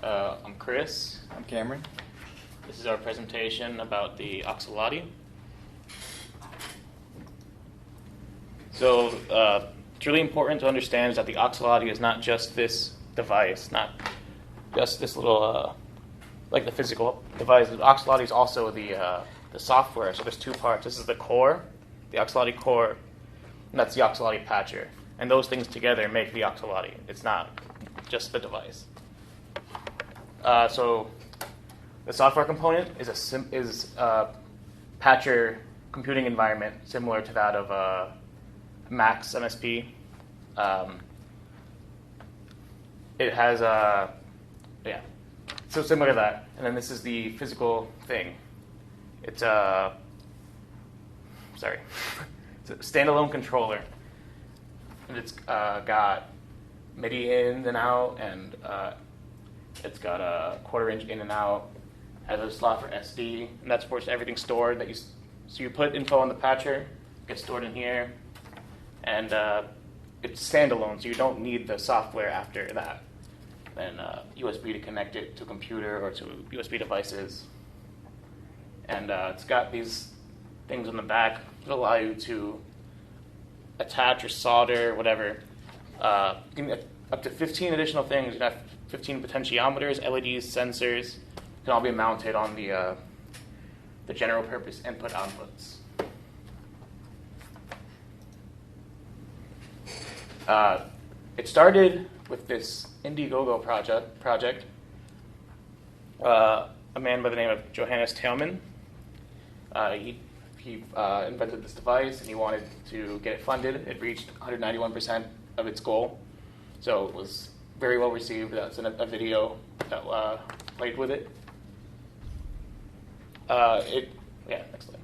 I'm Chris. I'm Cameron. This is our presentation about the Axoloti. So it's really important to understand is that the Axoloti is not just this device, not just this little, like the physical device. The Axoloti is also the software. So there's two parts. This is the core, the Axoloti core, and that's the Axoloti patcher. And those things together make the Axoloti. It's not just the device. So the software component is a patcher computing environment similar to that of Max MSP. It has so similar to that. And then this is the physical thing. It's it's a standalone controller, and it's got MIDI in and out, and it's got a 1/4 inch in and out. Has a slot for SD, and that supports everything stored that so you put info on the patcher, gets stored in here, and it's standalone, so you don't need the software after that. Then USB to connect it to a computer or to USB devices. And it's got these things on the back that allow you to attach or solder, whatever. Up to 15 additional things. You can have 15 potentiometers, LEDs, sensors. Can all be mounted on the general purpose input/outputs. It started with this Indiegogo project. A man by the name of Johannes Theilmann. He invented this device, and he wanted to get it funded. It reached 191% of its goal, so it was very well received. That's a video that played with it. Next slide.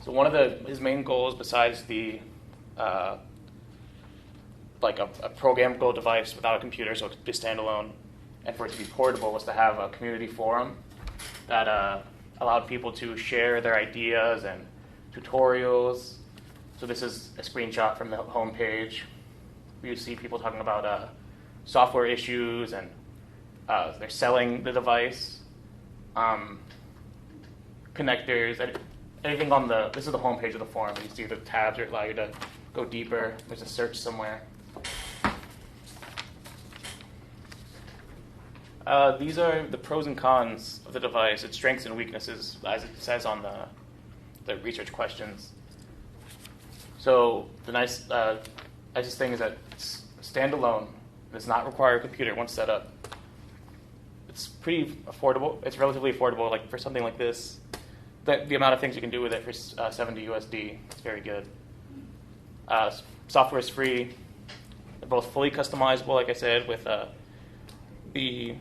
So one of his main goals, besides the a programmable device without a computer, so it could be standalone, and for it to be portable, was to have a community forum that allowed people to share their ideas and tutorials. So this is a screenshot from the homepage. You see people talking about software issues, and they're selling the device, connectors, anything on this is the homepage of the forum. You see the tabs that allow you to go deeper. There's a search somewhere. These are the pros and cons of the device, its strengths and weaknesses, as it says on the research questions. So the nicest thing is that it's standalone. It does not require a computer once set up. It's pretty affordable. It's relatively affordable, like for something like this. The amount of things you can do with it for 70 USD is very good. Software is free. They're both fully customizable, like I said, with the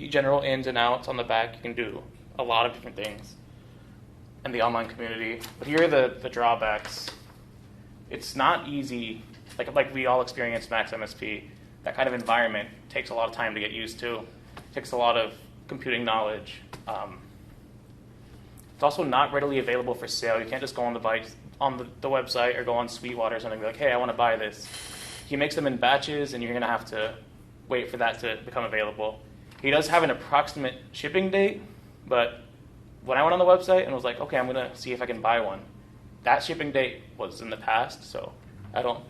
general ins and outs on the back. You can do a lot of different things in the online community. But here are the drawbacks. It's not easy. Like we all experience Max MSP. That kind of environment takes a lot of time to get used to. It takes a lot of computing knowledge. It's also not readily available for sale. You can't just go on the website or go on Sweetwater or something and be like, hey, I want to buy this. He makes them in batches, and you're going to have to wait for that to become available. He does have an approximate shipping date, but when I went on the website and was like, okay, I'm going to see if I can buy one, that shipping date was in the past, so I don't,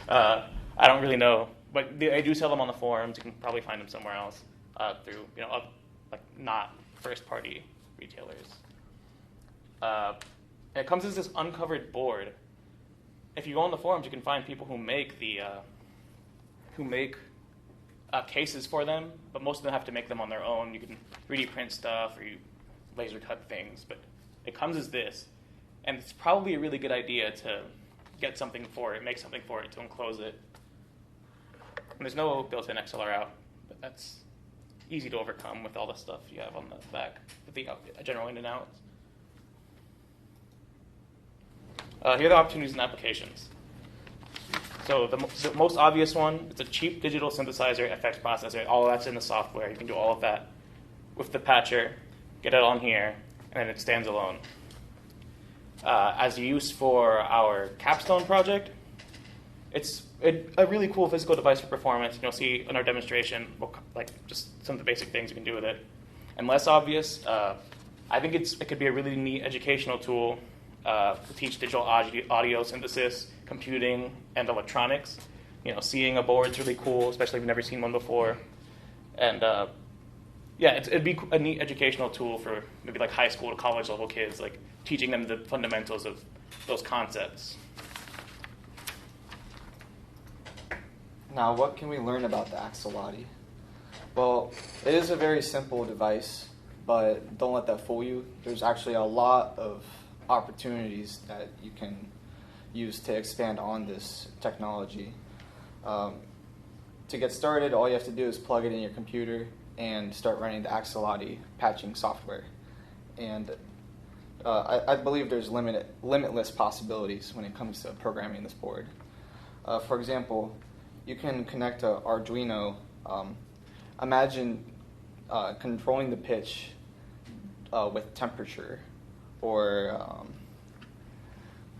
I don't really know. But I do sell them on the forums. You can probably find them somewhere else through, not first-party retailers. And it comes as this uncovered board. If you go on the forums, you can find people who make cases for them, but most of them have to make them on their own. You can 3D print stuff or you laser cut things, but it comes as this. And it's probably a really good idea to get something for it, make something for it to enclose it. And there's no built-in XLR out, but that's easy to overcome with all the stuff you have on the back, with the general in and outs. Here are the opportunities and applications. So the most obvious one, it's a cheap digital synthesizer, FX processor. All of that's in the software. You can do all of that with the patcher, get it on here, and then it stands alone. As use for our capstone project, it's a really cool physical device for performance. You'll see in our demonstration, like just some of the basic things you can do with it. And less obvious, I think it could be a really neat educational tool to teach digital audio synthesis, computing, and electronics. Seeing a board's really cool, especially if you've never seen one before. And it'd be a neat educational tool for maybe like high school to college level kids, like teaching them the fundamentals of those concepts. Now, what can we learn about the Axoloti? Well, it is a very simple device, but don't let that fool you. There's actually a lot of opportunities that you can use to expand on this technology. To get started, all you have to do is plug it in your computer and start running the Axoloti patching software. And I believe there's limitless possibilities when it comes to programming this board. For example, you can connect to Arduino. Imagine controlling the pitch with temperature, or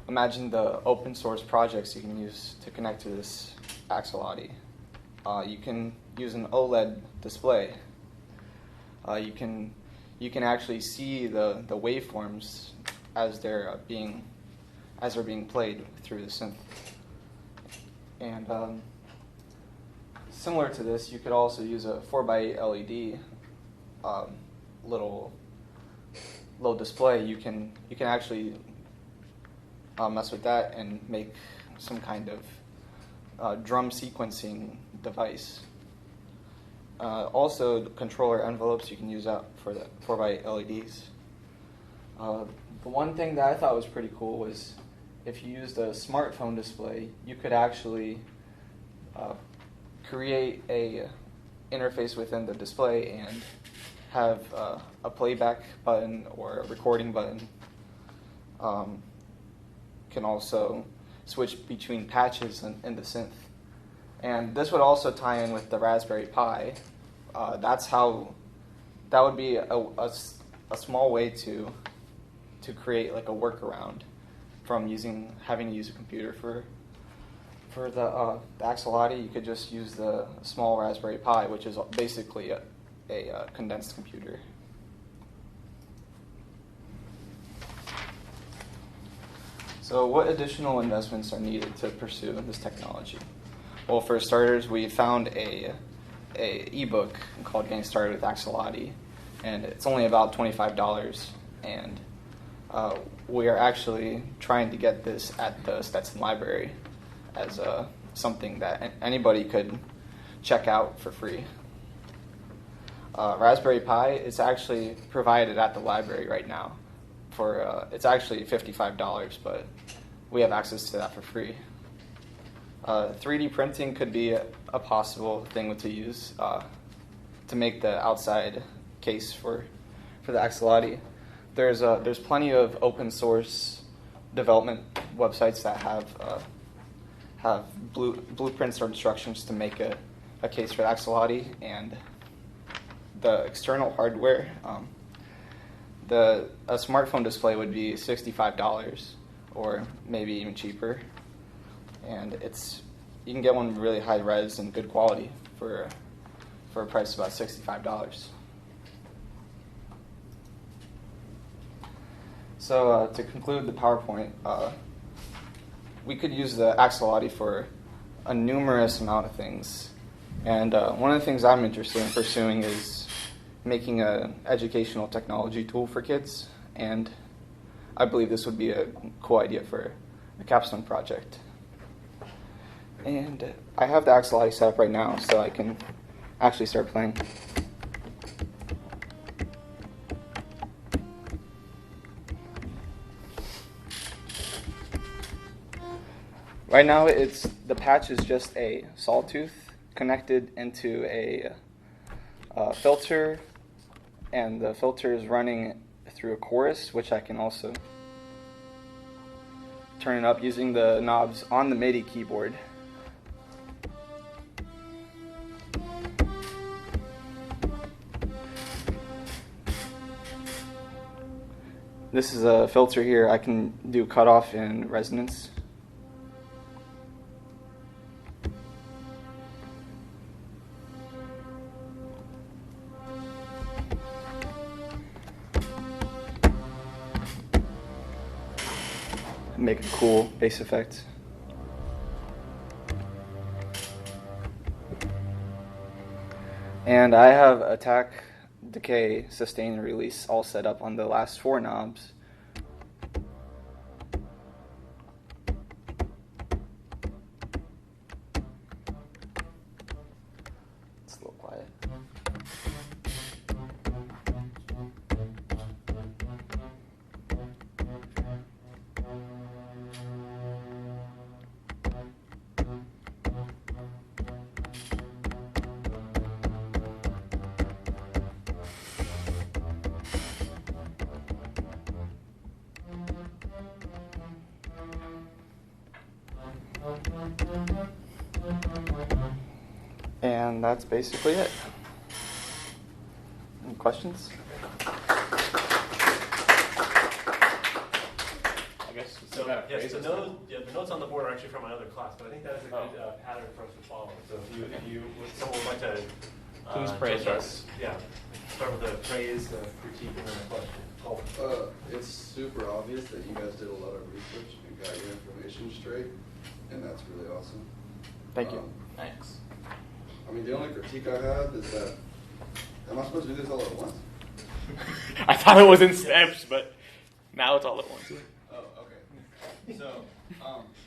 imagine the open source projects you can use to connect to this Axoloti. You can use an OLED display. You can actually see the waveforms as they're being played through the synth. And similar to this, you could also use a 4x8 LED little display. You can actually mess with that and make some kind of drum sequencing device. Also, controller envelopes, you can use that for the 4x8 LEDs. The one thing that I thought was pretty cool was if you used a smartphone display, you could actually create a interface within the display and have a playback button or a recording button. Can also switch between patches in the synth. And this would also tie in with the Raspberry Pi. That would be a small way to create like a workaround from having to use a computer for the Axoloti. You could just use the small Raspberry Pi, which is basically a condensed computer. So what additional investments are needed to pursue this technology? Well, for starters, we found a ebook called Getting Started with Axoloti, and it's only about $25, and we are actually trying to get this at the Stetson Library as something that anybody could check out for free. Raspberry Pi is actually provided at the library right now. It's actually $55, but we have access to that for free. 3D printing could be a possible thing to use to make the outside case for the Axoloti. There's plenty of open source development websites that have blueprints or instructions to make a case for the Axoloti, and the external hardware. A smartphone display would be $65, or maybe even cheaper, and you can get one really high res and good quality for a price of about $65. So to conclude the PowerPoint, we could use the Axoloti for a numerous amount of things, and one of the things I'm interested in pursuing is making an educational technology tool for kids, and I believe this would be a cool idea for a capstone project. And I have the Axoloti set up right now, so I can actually start playing. Right now, the patch is just a sawtooth connected into a filter, and the filter is running through a chorus, which I can also turn it up using the knobs on the MIDI keyboard. This is a filter here. I can do cutoff and resonance. make a cool bass effect. And I have attack, decay, sustain, and release all set up on the last 4 knobs. It's a little quiet. And that's basically it. Any questions? I guess we So, still gotta yes, phrase the this. notes on the board are actually from my other class, but I think that is a good pattern for us to follow. So someone would like to Please praise jump us. in. Yeah, start with a praise, a critique, and then a question. It's super obvious that you guys did a lot of research and got your information straight, and that's really awesome. Thank you. Thanks. I mean, the only critique I have is that, am I supposed to do this all at once? I thought it was in steps, but now it's all at once. Oh, okay. So,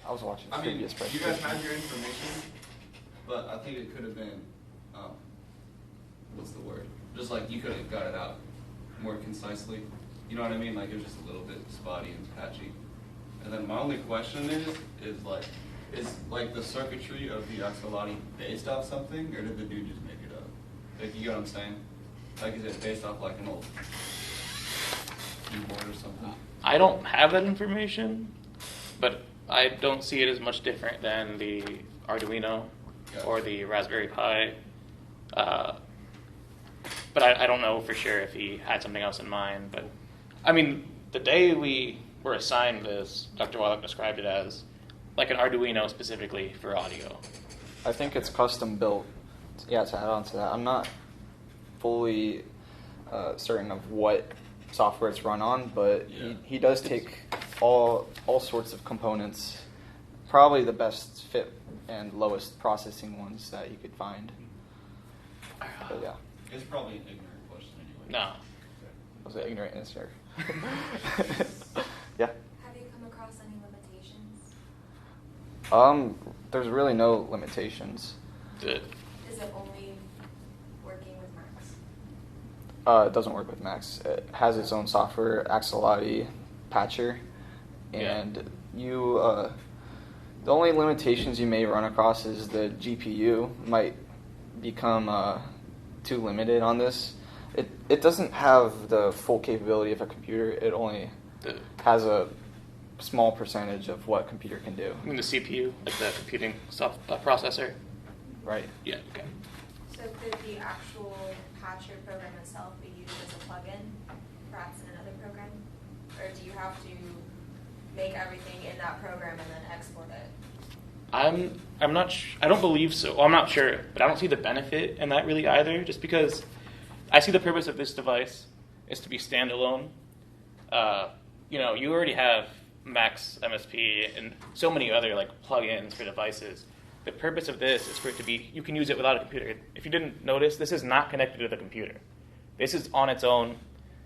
I was watching the I mean, previous you presentation. guys had your information, but I think it could have been, what's the word? Just like you could have got it out more concisely. You know what I mean? Like it was just a little bit spotty and patchy. And then my only question is like the circuitry of the Axoloti based off something, or did the dude just make it up? Like, you get what I'm saying? Like, is it based off like an old keyboard or something? I don't have that information, but I don't see it as much different than the Arduino or the Raspberry Pi. But I don't know for sure if he had something else in mind. But I mean, the day we were assigned this, Dr. Wolek described it as like an Arduino specifically for audio. I think it's custom built. Yeah, to add on to that, I'm not fully certain of what software it's run on, but he does take all sorts of components, probably the best fit and lowest processing ones that you could find. But yeah, It's probably an ignorant question anyway. No. was an ignorant answer. Yeah. Have you come across any limitations? There's really no limitations. Good. Is it only working with Macs? It doesn't work with Macs. It has its own software, Axoloti Patcher, and the only limitations you may run across is the GPU might become too limited on this. It doesn't have the full capability of a computer. It only has a small percentage of what a computer can do. I mean the CPU, like the computing processor. Right. Yeah. Okay. So could the actual patcher program itself be used as a plugin, perhaps in another program? Or do you have to make everything in that program and then export it? I'm not. I don't believe so. Well, I'm not sure, but I don't see the benefit in that really either. Just because I see the purpose of this device is to be standalone. You already have Max MSP and so many other like plugins for devices. The purpose of this is for it to be. You can use it without a computer. If you didn't notice, this is not connected to the computer. This is on its own.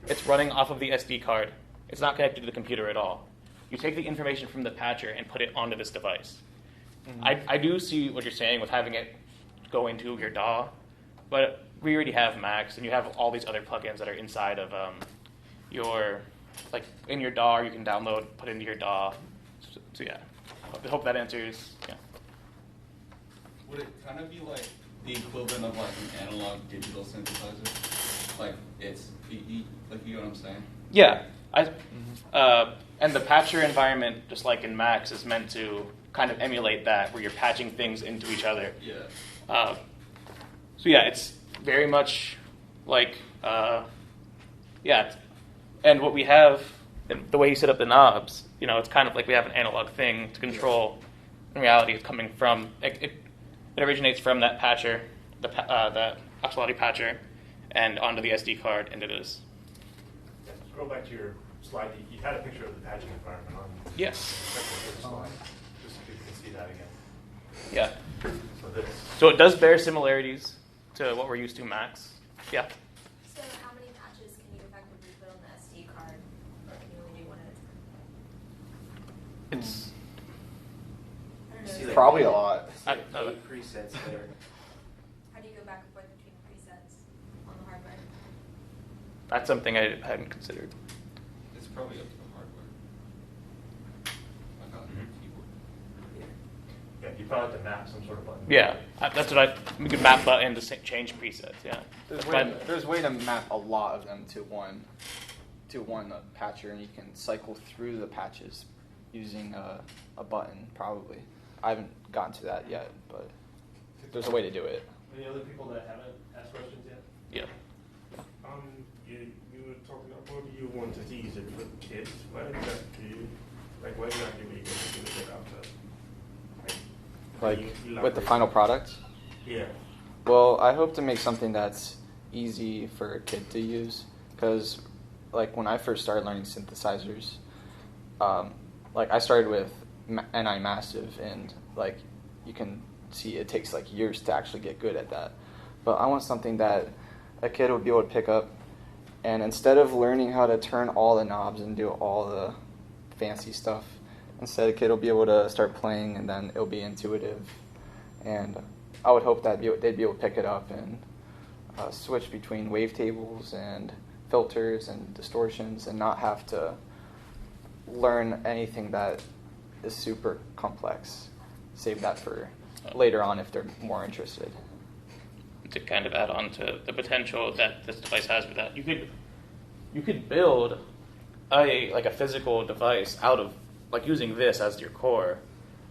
It's running off of the SD card. It's not connected to the computer at all. You take the information from the patcher and put it onto this device. I do see what you're saying with having it go into your DAW, but we already have Max, and you have all these other plugins that are inside of your, like in your DAW, you can download, put into your DAW. So yeah, I hope that answers. Yeah. Would it kind of be like the equivalent of like an analog digital synthesizer? Like it's like, you know what I'm saying? Yeah, and the patcher environment, just like in Max, is meant to kind of emulate that, where you're patching things into each other. Yeah. So yeah, it's very much like, and what we have, the way you set up the knobs, it's kind of like we have an analog thing to control. In reality, it's coming from, it originates from that patcher, that Axoloti patcher, and onto the SD card into this. Yeah, scroll back to your slide, you had a picture of the patching environment on Yes. the slide, just so people can see that again. Yeah. So this. So it does bear similarities to what we're used to Max. Yeah. So how many patches can you effectively put on the SD card, or can you only do one at a time? It's I don't know. See, is like, it- Probably a lot. I- 8 presets there. How do you go back and forth between presets on the hardware? that's something I hadn't considered. It's probably up to the hardware. Like on the keyboard. Yeah, you probably have to map some sort of button. Yeah, that's what we could map button to change presets. Yeah. There's That's way, there's way to map a lot of them to one patcher, and you can cycle through the patches using a button. Probably, I haven't gotten to that yet, but there's a way to do it. Any other people that haven't asked questions yet? Yeah. You were talking about you wanted to use it for kids. Why exactly? Like, why exactly were you going to do it after? Like you with the elaborate? final product. Yeah. Well, I hope to make something that's easy for a kid to use, because like when I first started learning synthesizers, like I started with NI Massive, and like you can see it takes like years to actually get good at that. But I want something that a kid would be able to pick up, and instead of learning how to turn all the knobs and do all the fancy stuff, instead a kid will be able to start playing, and then it'll be intuitive. And I would hope that they'd be able to pick it up and switch between wavetables and filters and distortions, and not have to learn anything that is super complex. Save that for later on if they're more interested. To kind of add on to the potential that this device has with that, you could build a physical device out of like using this as your core,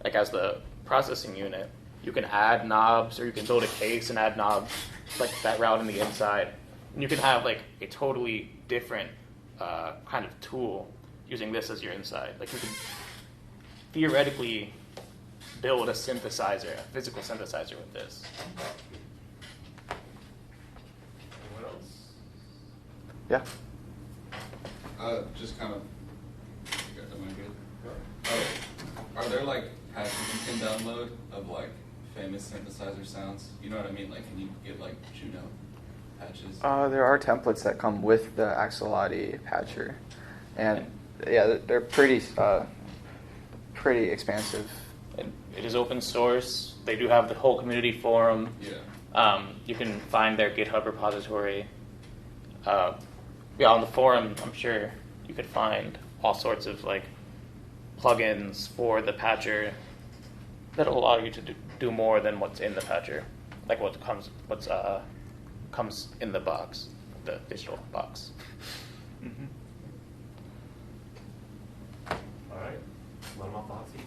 like as the processing unit. You can add knobs, or you can build a case and add knobs like that route in the inside. And you can have like a totally different kind of tool using this as your inside. Like you could theoretically build a synthesizer, a physical synthesizer with this. Anyone else? Yeah. Just kind of. Am I good? Are there like patches you can download of like famous synthesizer sounds? You know what I mean? Like, can you get like Juno patches? There are templates that come with the Axoloti patcher, and yeah, they're pretty expansive. And it is open source. They do have the whole community forum. Yeah. You can find their GitHub repository. On the forum, I'm sure you could find all sorts of like plugins for the patcher that'll allow you to do more than what's in the patcher, like what comes in the box, the digital box. All right. Let them off the hot seat.